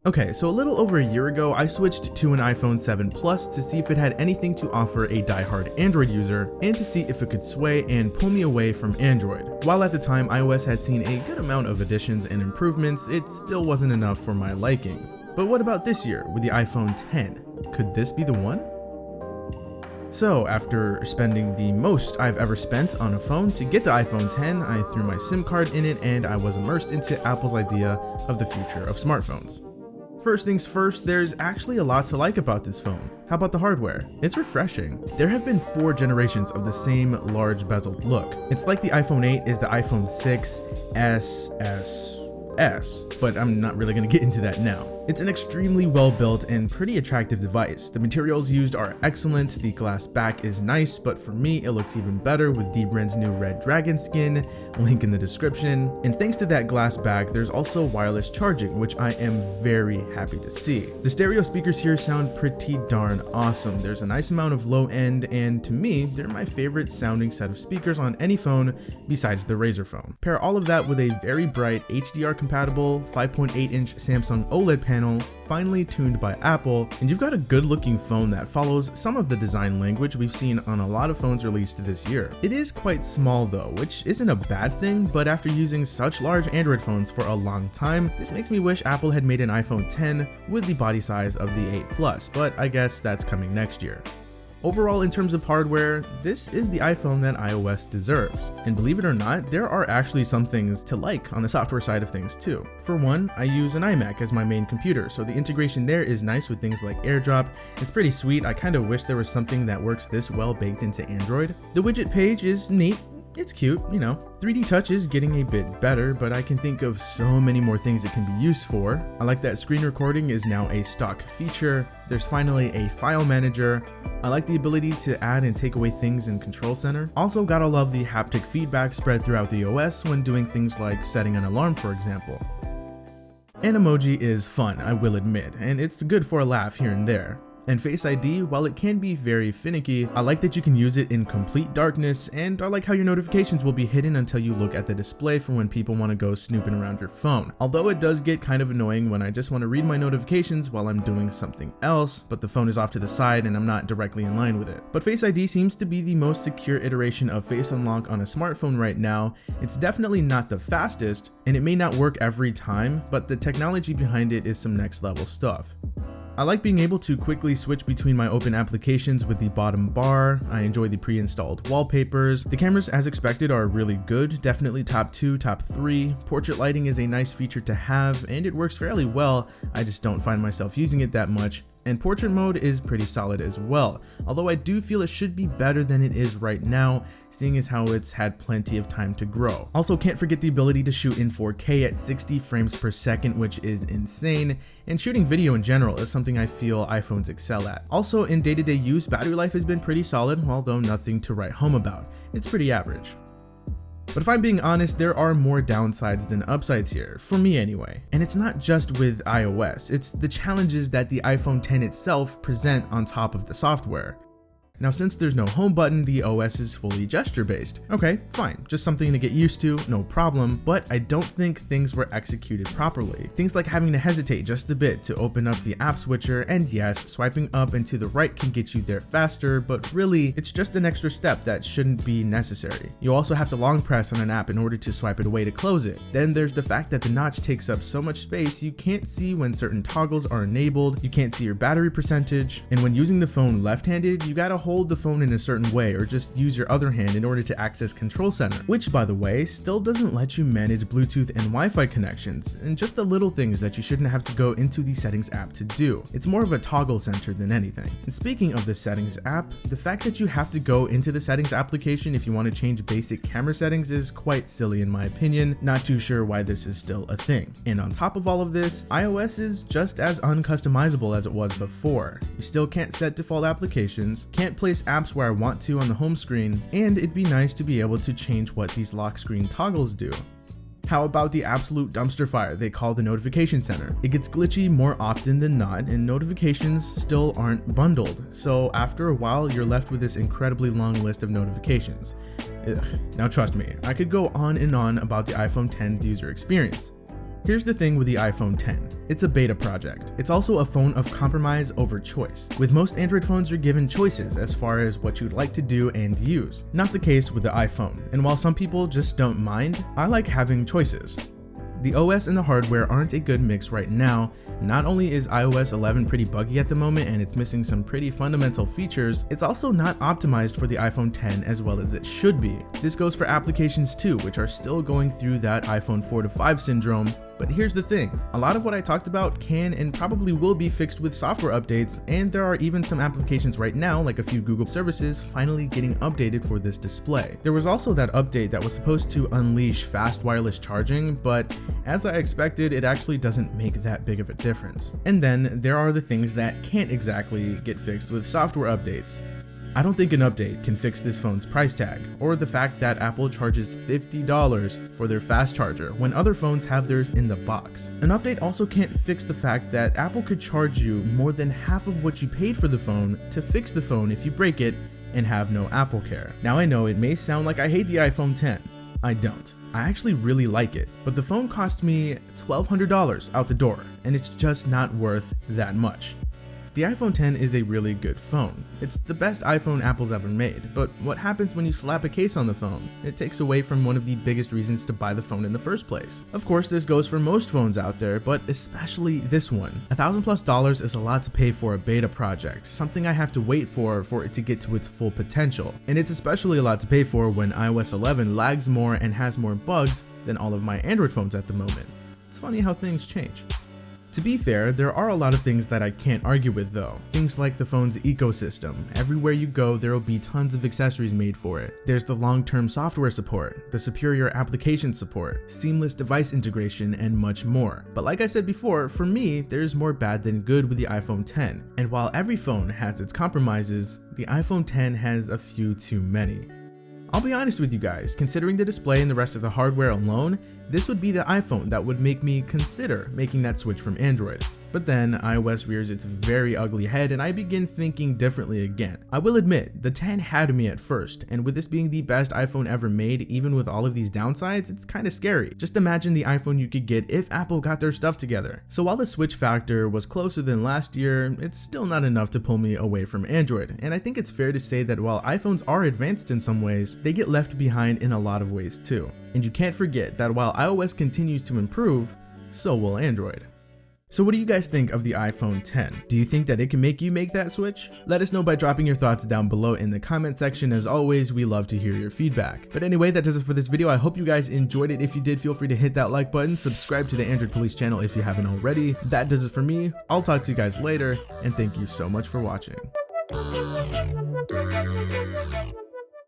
Okay, so a little over a year ago, I switched to an iPhone 7 Plus to see if it had anything to offer a diehard Android user and to see if it could sway and pull me away from Android. While at the time iOS had seen a good amount of additions and improvements, it still wasn't enough for my liking. But what about this year with the iPhone 10? Could this be the one? So after spending the most I've ever spent on a phone to get the iPhone 10, I threw my SIM card in it and I was immersed into Apple's idea of the future of smartphones. First things first, there's actually a lot to like about this phone. How about the hardware? It's refreshing. There have been 4 generations of the same large bezeled look. It's like the iPhone 8 is the iPhone 6 S, but I'm not really going to get into that now. It's an extremely well built and pretty attractive device. The materials used are excellent, the glass back is nice, but for me it looks even better with Dbrand's new red dragon skin, link in the description. And thanks to that glass back, there's also wireless charging, which I am very happy to see. The stereo speakers here sound pretty darn awesome. There's a nice amount of low end, and to me, they're my favorite sounding set of speakers on any phone besides the Razr phone. Pair all of that with a very bright HDR compatible 5.8-inch Samsung OLED panel, finely tuned by Apple, and you've got a good looking phone that follows some of the design language we've seen on a lot of phones released this year. It is quite small though, which isn't a bad thing, but after using such large Android phones for a long time, this makes me wish Apple had made an iPhone 10 with the body size of the 8 Plus, but I guess that's coming next year. Overall, in terms of hardware, this is the iPhone that iOS deserves. And believe it or not, there are actually some things to like on the software side of things too. For one, I use an iMac as my main computer, so the integration there is nice with things like AirDrop. It's pretty sweet. I kind of wish there was something that works this well baked into Android. The widget page is neat. It's cute, you know. 3D Touch is getting a bit better, but I can think of so many more things it can be used for. I like that screen recording is now a stock feature. There's finally a file manager. I like the ability to add and take away things in Control Center. Also gotta love the haptic feedback spread throughout the OS when doing things like setting an alarm, for example. Emoji is fun, I will admit, and it's good for a laugh here and there. And Face ID, while it can be very finicky, I like that you can use it in complete darkness, and I like how your notifications will be hidden until you look at the display for when people want to go snooping around your phone. Although it does get kind of annoying when I just want to read my notifications while I'm doing something else, but the phone is off to the side and I'm not directly in line with it. But Face ID seems to be the most secure iteration of Face Unlock on a smartphone right now. It's definitely not the fastest, and it may not work every time, but the technology behind it is some next level stuff. I like being able to quickly switch between my open applications with the bottom bar. I enjoy the pre-installed wallpapers. The cameras, as expected, are really good, definitely top 2, top 3. Portrait lighting is a nice feature to have, and it works fairly well. I just don't find myself using it that much. And portrait mode is pretty solid as well, although I do feel it should be better than it is right now, seeing as how it's had plenty of time to grow. Also, can't forget the ability to shoot in 4K at 60 frames per second, which is insane, and shooting video in general is something I feel iPhones excel at. Also, in day-to-day use, battery life has been pretty solid, although nothing to write home about. It's pretty average. But if I'm being honest, there are more downsides than upsides here, for me anyway. And it's not just with iOS, it's the challenges that the iPhone 10 itself present on top of the software. Now, since there's no home button, the OS is fully gesture-based. Okay, fine, just something to get used to, no problem, but I don't think things were executed properly. Things like having to hesitate just a bit to open up the app switcher, and yes, swiping up and to the right can get you there faster, but really, it's just an extra step that shouldn't be necessary. You also have to long press on an app in order to swipe it away to close it. Then there's the fact that the notch takes up so much space, you can't see when certain toggles are enabled, you can't see your battery percentage, and when using the phone left-handed, you gotta hold the phone in a certain way or just use your other hand in order to access Control Center, which by the way still doesn't let you manage Bluetooth and Wi-Fi connections, and just the little things that you shouldn't have to go into the settings app to do. It's more of a toggle center than anything. And speaking of the settings app, the fact that you have to go into the settings application if you want to change basic camera settings is quite silly in my opinion. Not too sure why this is still a thing. And on top of all of this, iOS is just as uncustomizable as it was before. You still can't set default applications, can't place apps where I want to on the home screen, and it'd be nice to be able to change what these lock screen toggles do. How about the absolute dumpster fire they call the notification center? It gets glitchy more often than not, and notifications still aren't bundled, so after a while you're left with this incredibly long list of notifications. Ugh. Now trust me, I could go on and on about the iPhone X's user experience. Here's the thing with the iPhone 10. It's a beta project. It's also a phone of compromise over choice. With most Android phones, you're given choices as far as what you'd like to do and use. Not the case with the iPhone. And while some people just don't mind, I like having choices. The OS and the hardware aren't a good mix right now. Not only is iOS 11 pretty buggy at the moment and it's missing some pretty fundamental features, it's also not optimized for the iPhone 10 as well as it should be. This goes for applications too, which are still going through that iPhone 4 to 5 syndrome. But here's the thing, a lot of what I talked about can and probably will be fixed with software updates, and there are even some applications right now, like a few Google services, finally getting updated for this display. There was also that update that was supposed to unleash fast wireless charging, but as I expected, it actually doesn't make that big of a difference. And then there are the things that can't exactly get fixed with software updates. I don't think an update can fix this phone's price tag, or the fact that Apple charges $50 for their fast charger when other phones have theirs in the box. An update also can't fix the fact that Apple could charge you more than half of what you paid for the phone to fix the phone if you break it and have no Apple Care. Now I know it may sound like I hate the iPhone 10. I don't. I actually really like it, but the phone cost me $1,200 out the door, and it's just not worth that much. The iPhone 10 is a really good phone. It's the best iPhone Apple's ever made, but what happens when you slap a case on the phone? It takes away from one of the biggest reasons to buy the phone in the first place. Of course, this goes for most phones out there, but especially this one. $1,000+ is a lot to pay for a beta project, something I have to wait for it to get to its full potential. And it's especially a lot to pay for when iOS 11 lags more and has more bugs than all of my Android phones at the moment. It's funny how things change. To be fair, there are a lot of things that I can't argue with though. Things like the phone's ecosystem. Everywhere you go, there will be tons of accessories made for it. There's the long-term software support, the superior application support, seamless device integration, and much more. But like I said before, for me, there's more bad than good with the iPhone 10. And while every phone has its compromises, the iPhone 10 has a few too many. I'll be honest with you guys, considering the display and the rest of the hardware alone, this would be the iPhone that would make me consider making that switch from Android. But then iOS rears its very ugly head and I begin thinking differently again. I will admit, the 10 had me at first, and with this being the best iPhone ever made, even with all of these downsides, it's kinda scary. Just imagine the iPhone you could get if Apple got their stuff together. So while the switch factor was closer than last year, it's still not enough to pull me away from Android. And I think it's fair to say that while iPhones are advanced in some ways, they get left behind in a lot of ways too. And you can't forget that while iOS continues to improve, so will Android. So what do you guys think of the iPhone 10? Do you think that it can make you make that switch? Let us know by dropping your thoughts down below in the comment section. As always, we love to hear your feedback. But anyway, that does it for this video. I hope you guys enjoyed it. If you did, feel free to hit that like button, subscribe to the Android Police channel if you haven't already. That does it for me. I'll talk to you guys later, and thank you so much for watching.